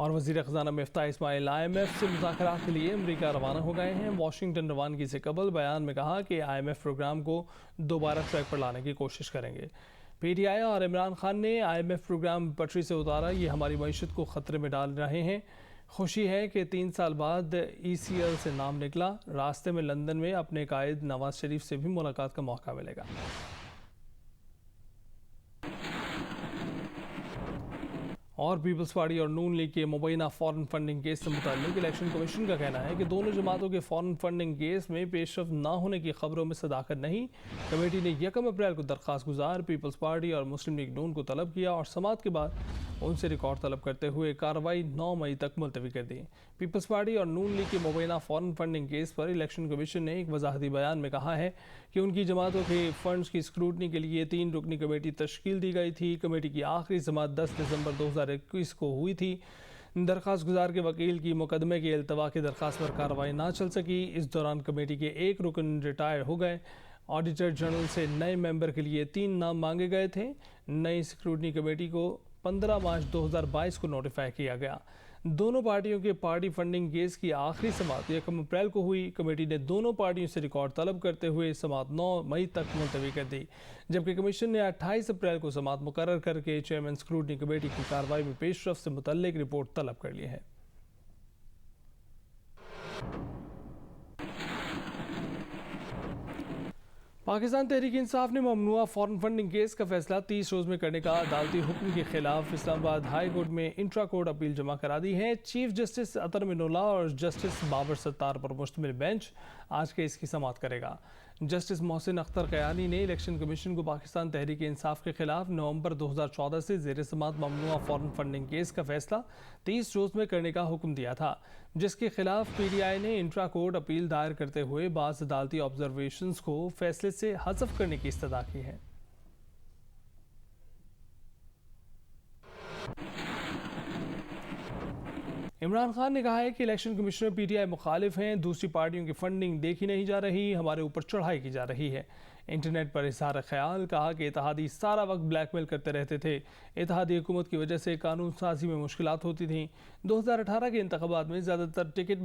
اور وزیر خزانہ مفتاح اسماعیل IMF سے مذاکرات کے لیے امریکہ روانہ ہو گئے ہیں۔ واشنگٹن روانگی سے قبل بیان میں کہا کہ IMF پروگرام کو دوبارہ ٹریک پر لانے کی کوشش کریں گے۔ PTI اور عمران خان نے IMF پروگرام پٹری سے اتارا، یہ ہماری معیشت کو خطرے میں ڈال رہے ہیں۔ خوشی ہے کہ 3 سال بعد ECL سے نام نکلا۔ راستے میں لندن میں اپنے قائد نواز شریف سے بھی ملاقات کا موقع ملے گا۔ اور پیپلز پارٹی اور نون لیگ کے مبینہ فارن فنڈنگ کیس سے متعلق الیکشن کمیشن کا کہنا ہے کہ دونوں جماعتوں کے فارن فنڈنگ کیس میں پیش رفت نہ ہونے کی خبروں میں صداقت نہیں۔ کمیٹی نے 1 اپریل کو درخواست گزار پیپلز پارٹی اور مسلم لیگ نون کو طلب کیا اور سماعت کے بعد ان سے ریکارڈ طلب کرتے ہوئے کارروائی 9 مئی تک ملتوی کر دی۔ پیپلز پارٹی اور نون لیگ کے مبینہ فارن فنڈنگ کیس پر الیکشن کمیشن نے ایک وضاحتی بیان میں کہا ہے کہ ان کی جماعتوں کے فنڈز کی اسکروٹنی کے لیے 3 رکنی کمیٹی تشکیل دی گئی تھی۔ کمیٹی کی آخری سماعت 10 دسمبر 2021 کو ہوئی تھی۔ درخواست گزار کے وکیل کی مقدمے کے التوا کی درخواست پر کارروائی نہ چل سکی۔ اس دوران کمیٹی کے 1 رکن ریٹائر ہو گئے۔ آڈیٹر جنرل سے نئے ممبر کے لیے 3 نام مانگے گئے تھے۔ نئی اسکروٹنی کمیٹی کو 15 مارچ 2022 کو نوٹیفائی کیا گیا۔ دونوں پارٹیوں کے پارٹی فنڈنگ کیس کی آخری سماعت 1 اپریل کو ہوئی۔ کمیٹی نے دونوں پارٹیوں سے ریکارڈ طلب کرتے ہوئے سماعت 9 مئی تک ملتوی کر دی، جبکہ کمیشن نے 28 اپریل کو سماعت مقرر کر کے چیئرمین اسکروٹنی کمیٹی کی کارروائی میں پیش رفت سے متعلق رپورٹ طلب کر لی ہے۔ پاکستان تحریک انصاف نے ممنوعہ فارن فنڈنگ کیس کا فیصلہ 30 روز میں کرنے کا عدالتی حکم کے خلاف اسلام آباد ہائی کورٹ میں انٹرا کورٹ اپیل جمع کرا دی ہے۔ چیف جسٹس اطہر من اللہ اور جسٹس بابر ستار پر مشتمل بینچ آج کیس کی سماعت کرے گا۔ جسٹس محسن اختر قیانی نے الیکشن کمیشن کو پاکستان تحریک انصاف کے خلاف نومبر 2014 سے زیر سماعت ممنوعہ فارن فنڈنگ کیس کا فیصلہ 30 روز میں کرنے کا حکم دیا تھا، جس کے خلاف PTI نے انٹرا کورٹ اپیل دائر کرتے ہوئے بعض عدالتی آبزرویشنز کو فیصلے سے حذف کرنے کی استدعا کی ہے۔ عمران خان نے کہا ہے کہ الیکشن کمشنر PTI مخالف ہیں، دوسری پارٹیوں کی فنڈنگ دیکھی نہیں جا رہی، ہمارے اوپر چڑھائی کی جا رہی ہے۔ انٹرنیٹ پر اظہار خیال، کہا کہ اتحادی سارا وقت بلیک میل کرتے رہتے تھے، اتحادی حکومت کی وجہ سے قانون سازی میں مشکلات ہوتی تھیں۔ 2018 کے انتخابات میں زیادہ تر ٹکٹ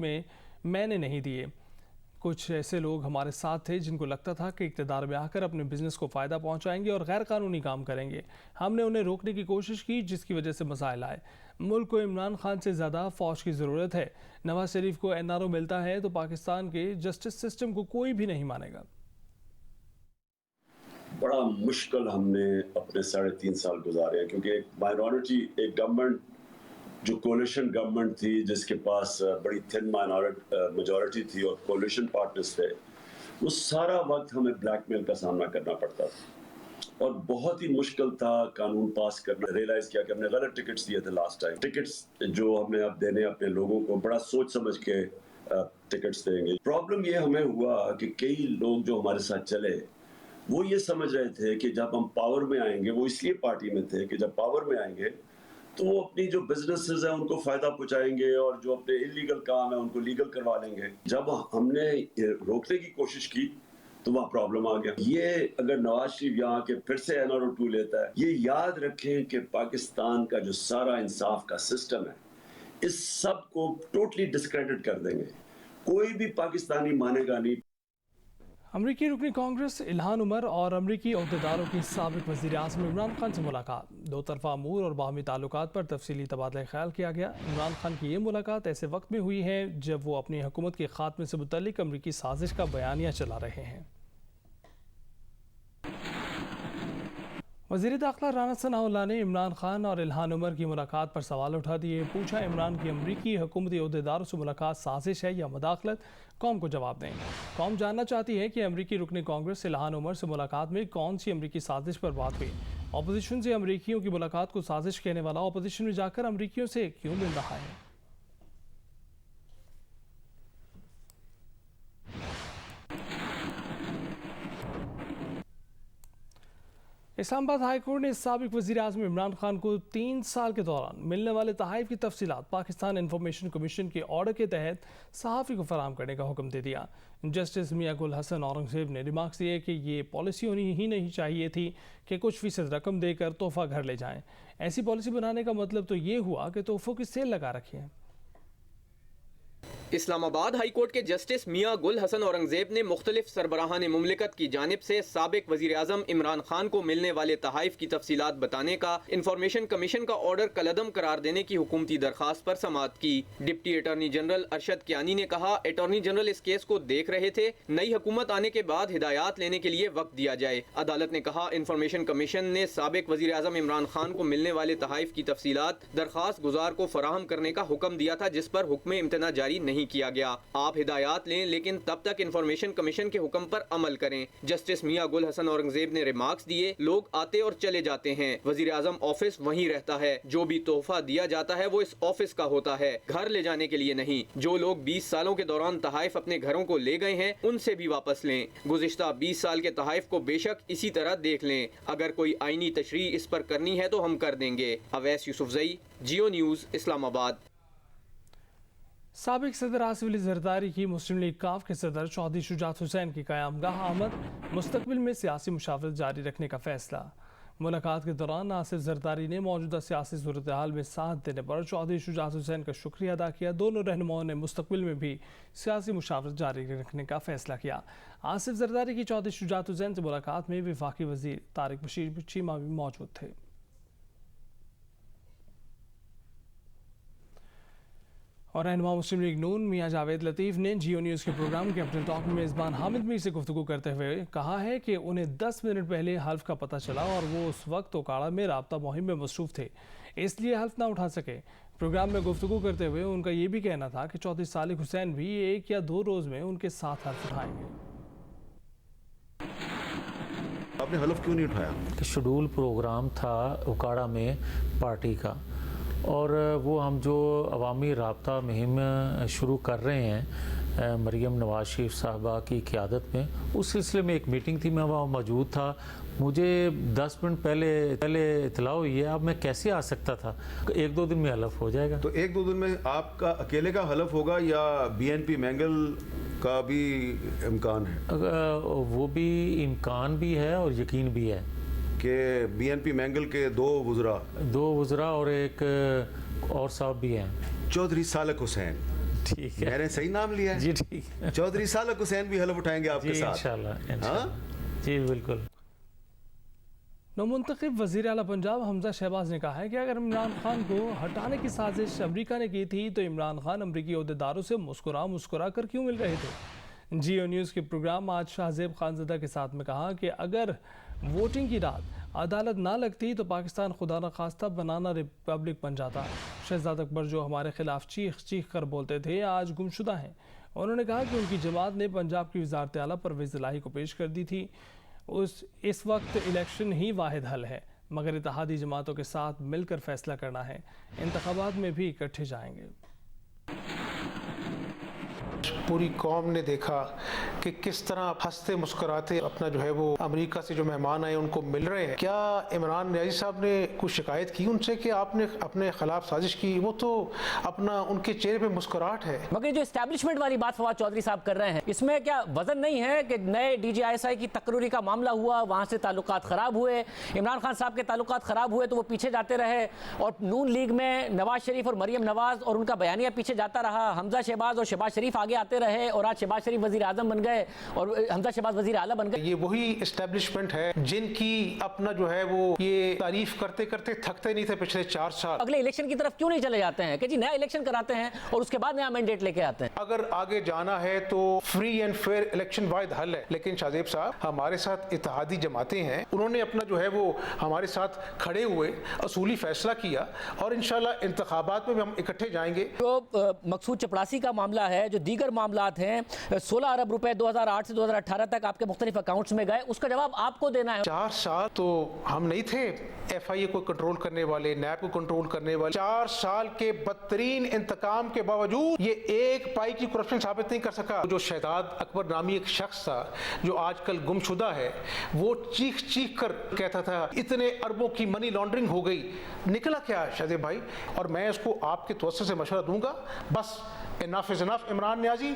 میں نے نہیں دیے۔ کچھ ایسے لوگ ہمارے ساتھ تھے جن کو لگتا تھا کہ اقتدار میں آ کر اپنے بزنس کو فائدہ پہنچائیں گے اور غیر قانونی کام کریں گے۔ ہم نے انہیں روکنے کی کوشش کی، جس کی وجہ سے مسائل آئے۔ ملک کو عمران خان سے زیادہ فوج کی ضرورت ہے۔ نواز شریف کو NRO ملتا ہے تو پاکستان کے جسٹس سسٹم کو کوئی بھی نہیں مانے گا۔ بڑا مشکل ہم نے اپنے 3.5 سال گزارے ہیں، کیونکہ ایک مائنورٹی، ایک گورنمنٹ جو کولیشن گورنمنٹ تھی، جس کے پاس بڑی تھن میجورٹی تھی اور کولیشن پارٹنرز تھے، وہ سارا وقت ہمیں بلیک میل کا سامنا کرنا پڑتا تھا اور بہت ہی مشکل تھا قانون پاس کرنا۔ ریئلائز کیا کہ ہم نے غلط ٹکٹس دیے تھے لاسٹ ٹائم۔ ٹکٹس جو ہمیں اب دینے اپنے لوگوں کو بڑا سوچ سمجھ کے ٹکٹس دیں گے۔ پرابلم یہ ہمیں ہوا کہ کئی لوگ جو ہمارے ساتھ چلے وہ یہ سمجھ رہے تھے کہ جب ہم پاور میں آئیں گے، وہ اس لیے پارٹی میں تھے کہ جب پاور میں آئیں گے تو وہ اپنی جو بزنسز ہیں ان کو فائدہ پہنچائیں گے اور جو اپنے انلیگل کام ہیں ان کو لیگل کروا لیں گے۔ جب ہم نے روکنے کی کوشش کی تو وہاں پرابلم آ گیا۔ یہ اگر نواز شریف یہاں کے پھر سے NRO 2 لیتا ہے، یہ یاد رکھیں کہ پاکستان کا جو سارا انصاف کا سسٹم ہے، اس سب کو ٹوٹلی ڈسکریڈٹ کر دیں گے۔ کوئی بھی پاکستانی مانے گا نہیں۔ امریکی رکن کانگریس الہان عمر اور امریکی عہدیداروں کی سابق وزیر اعظم عمران خان سے ملاقات۔ 2 طرفہ امور اور باہمی تعلقات پر تفصیلی تبادلہ خیال کیا گیا۔ عمران خان کی یہ ملاقات ایسے وقت میں ہوئی ہے جب وہ اپنی حکومت کے خاتمے سے متعلق امریکی سازش کا بیانیہ چلا رہے ہیں۔ وزیر داخلہ رانا ثناء اللہ نے عمران خان اور الہان عمر کی ملاقات پر سوال اٹھا دیے۔ پوچھا، عمران کی امریکی حکومتی عہدیداروں سے ملاقات سازش ہے یا مداخلت؟ قوم کو جواب دیں۔ قوم جاننا چاہتی ہے کہ امریکی رکن کانگریس الہان عمر سے ملاقات میں کون سی امریکی سازش پر بات ہوئی۔ اپوزیشن سے امریکیوں کی ملاقات کو سازش کہنے والا اپوزیشن میں جا کر امریکیوں سے کیوں مل رہا ہے؟ اسلام آباد ہائی کورٹ نے سابق وزیر اعظم عمران خان کو 3 سال کے دوران ملنے والے تحائف کی تفصیلات پاکستان انفارمیشن کمیشن کے آرڈر کے تحت صحافی کو فراہم کرنے کا حکم دے دیا۔ جسٹس میاں گل حسن اورنگزیب نے ریمارکس دیے کہ یہ پالیسی ہونی ہی نہیں چاہیے تھی کہ کچھ فیصد رقم دے کر تحفہ گھر لے جائیں۔ ایسی پالیسی بنانے کا مطلب تو یہ ہوا کہ تحفوں کی سیل لگا رکھی ہے۔ اسلام آباد ہائی کورٹ کے جسٹس میاں گل حسن اورنگزیب نے مختلف سربراہان مملکت کی جانب سے سابق وزیر اعظم عمران خان کو ملنے والے تحائف کی تفصیلات بتانے کا انفارمیشن کمیشن کا آرڈر کالعدم قرار دینے کی حکومتی درخواست پر سماعت کی۔ Deputy attorney general Arshad Kiani نے کہا، اٹارنی جنرل اس کیس کو دیکھ رہے تھے، نئی حکومت آنے کے بعد ہدایات لینے کے لیے وقت دیا جائے۔ عدالت نے کہا، انفارمیشن کمیشن نے سابق وزیر اعظم عمران خان کو ملنے والے تحائف کی تفصیلات درخواست گزار کو فراہم کرنے کا حکم دیا تھا، جس پر حکم امتناع جاری نہیں کیا گیا۔ آپ ہدایات لیں لیکن تب تک انفارمیشن کمیشن کے حکم پر عمل کریں۔ جسٹس میاں گل حسن اورنگزیب نے ریمارکس دیے، لوگ آتے اور چلے جاتے ہیں، وزیر اعظم آفس وہیں رہتا ہے، جو بھی تحفہ دیا جاتا ہے وہ اس آفس کا ہوتا ہے، گھر لے جانے کے لیے نہیں۔ جو لوگ 20 سالوں کے دوران تحائف اپنے گھروں کو لے گئے ہیں ان سے بھی واپس لیں۔ گزشتہ 20 سال کے تحائف کو بے شک اسی طرح دیکھ لیں، اگر کوئی آئینی تشریح اس پر کرنی ہے تو ہم کر دیں گے۔ اویس یوسفزئی، جیو نیوز، اسلام آباد۔ سابق صدر آصف علی زرداری کی مسلم لیگ کاف کے صدر چودھری شجاعت حسین کی قیام گاہ آمد، مستقبل میں سیاسی مشاورت جاری رکھنے کا فیصلہ۔ ملاقات کے دوران آصف زرداری نے موجودہ سیاسی صورتحال میں ساتھ دینے پر چودھری شجاعت حسین کا شکریہ ادا کیا۔ دونوں رہنماؤں نے مستقبل میں بھی سیاسی مشاورت جاری رکھنے کا فیصلہ کیا۔ آصف زرداری کی چودھری شجاعت حسین سے ملاقات میں وفاقی وزیر طارق بشیر چیمہ بھی موجود تھے۔ اور رہنما مسلم لیگ نون میاں جاوید لطیف نے جیو نیوز کے پروگرام کے اپنے ٹاک میں میزبان حامد میر سے گفتگو کرتے ہوئے کہا ہے کہ انہیں 10 منٹ پہلے حلف کا پتہ چلا اور وہ اس وقت اوکاڑا میں رابطہ مہم میں مصروف تھے، اس لیے حلف نہ اٹھا سکے۔ پروگرام میں گفتگو کرتے ہوئے ان کا یہ بھی کہنا تھا کہ چودھری صالح حسین بھی 1 یا 2 روز میں ان کے ساتھ حلف اٹھائیں گے۔ آپ نے حلف کیوں نہیں اٹھایا؟ شیڈول پروگرام تھا اوکاڑا میں پارٹی کا، اور وہ ہم جو عوامی رابطہ مہم شروع کر رہے ہیں مریم نواز شریف صاحبہ کی قیادت میں، اس سلسلے میں ایک میٹنگ تھی، میں وہاں موجود تھا۔ مجھے 10 منٹ پہلے اطلاع ہوئی ہے، اب میں کیسے آ سکتا تھا؟ 1-2 دن میں حلف ہو جائے گا۔ تو 1-2 دن میں آپ کا اکیلے کا حلف ہوگا یا BNP مینگل کا بھی امکان ہے؟ وہ بھی امکان بھی ہے اور یقین بھی ہے کہ BNP مینگل کے 2 وزراء اور ایک اور صاحب بھی ہیں، چودھری صالح حسین۔ ٹھیک ہے، میں نے صحیح نام لیا ہے؟ جی ٹھیک ہے، چودھری صالح حسین بھی حلف اٹھائیں گے آپ کے ساتھ؟ انشاءاللہ۔ جی بالکل۔ نومنتخب وزیر اعلیٰ پنجاب حمزہ شہباز نے کہا ہے کہ اگر عمران خان کو ہٹانے کی سازش امریکہ نے کی تھی تو عمران خان امریکی عہدیداروں سے مسکرا کر کیوں مل رہے تھے۔ جیو نیوز کے پروگرام آج شاہزیب خانزادہ کے ساتھ میں کہا کہ اگر ووٹنگ کی رات عدالت نہ لگتی تو پاکستان خدا نخواستہ بنانا ریپبلک بن جاتا۔ شہزاد اکبر جو ہمارے خلاف چیخ کر بولتے تھے آج گمشدہ ہیں۔ انہوں نے کہا کہ ان کی جماعت نے پنجاب کی وزارت اعلیٰ پرویز الہی کو پیش کر دی تھی۔ اس وقت الیکشن ہی واحد حل ہے، مگر اتحادی جماعتوں کے ساتھ مل کر فیصلہ کرنا ہے، انتخابات میں بھی اکٹھے جائیں گے۔ پوری قوم نے دیکھا کہ کس طرح ہنستے مسکراتے اپنا جو ہے وہ امریکہ سے جو مہمان آئے ان کو مل رہے ہیں۔ کیا عمران نیازی صاحب نے کوئی شکایت کی ان سے کہ آپ نے اپنے خلاف سازش کی؟ وہ تو اپنا ان کے چہرے پہ مسکراہٹ ہے۔ مگر جو اسٹیبلشمنٹ والی بات فواد چودھری صاحب کر رہے ہیں، اس میں کیا وزن نہیں ہے کہ نئے DGI کی تقرری کا معاملہ ہوا، وہاں سے تعلقات خراب ہوئے، عمران خان صاحب کے تعلقات خراب ہوئے تو وہ پیچھے جاتے رہے، اور نون لیگ میں نواز شریف اور مریم نواز اور ان کا بیانیہ پیچھے جاتا رہا، حمزہ شہباز اور شہباز شریف آگے آتے رہے، اور آج شہباز شریف وزیر اعظم بن گئے اور حمزہ شہباز وزیر اعلیٰ بن گئے۔ یہ وہی اسٹیبلشمنٹ ہے جن کی اپنا جو ہے وہ یہ تعریف کرتے کرتے تھکتے نہیں تھے پچھلے 4 سال۔ اگلے الیکشن کی طرف کیوں نہیں چلے جاتے ہیں کہ جی نیا الیکشن کراتے ہیں اور اس کے بعد نیا مینڈیٹ لے کے آتے ہیں؟ اگر آگے جانا ہے تو فری اینڈ فیئر الیکشن واحد حل ہے، لیکن شاہزیب صاحب ہمارے ساتھ اتحادی جماعتیں ہیں، انہوں نے اپنا جو ہے وہ ہمارے ساتھ کھڑے ہوئے اصولی فیصلہ کیا، اور انشاءاللہ انتخابات میں بھی ہم اکٹھے جائیں گے۔ جو مقصود چپڑاسی کا معاملہ ہے، جو دیگر معاملات ہیں 16 ارب روپے 2008 سے 2018 تک آپ کے مختلف اکاؤنٹس میں گئے, اس کا جواب آپ کو دینا ہے. 4 سال تو ہم نہیں تھے ایف آئی اے کو کنٹرول کرنے والے, نیب کو کنٹرول کرنے والے. 4 سال کے بدترین انتقام کے باوجود یہ ایک پائی کی کرپشن ثابت نہیں کر سکا. جو شہزاد اکبر نامی ایک شخص تھا جو آج کل گم شدہ ہے, وہ چیخ چیخ کر کہتا تھا اتنے اربوں کی منی لانڈرنگ ہو گئی. نکلا کیا شہزاد بھائی؟ اور میں اس کو آپ کے توسط سے مشورہ دوں گا, بس انف از انف. عمران نیازی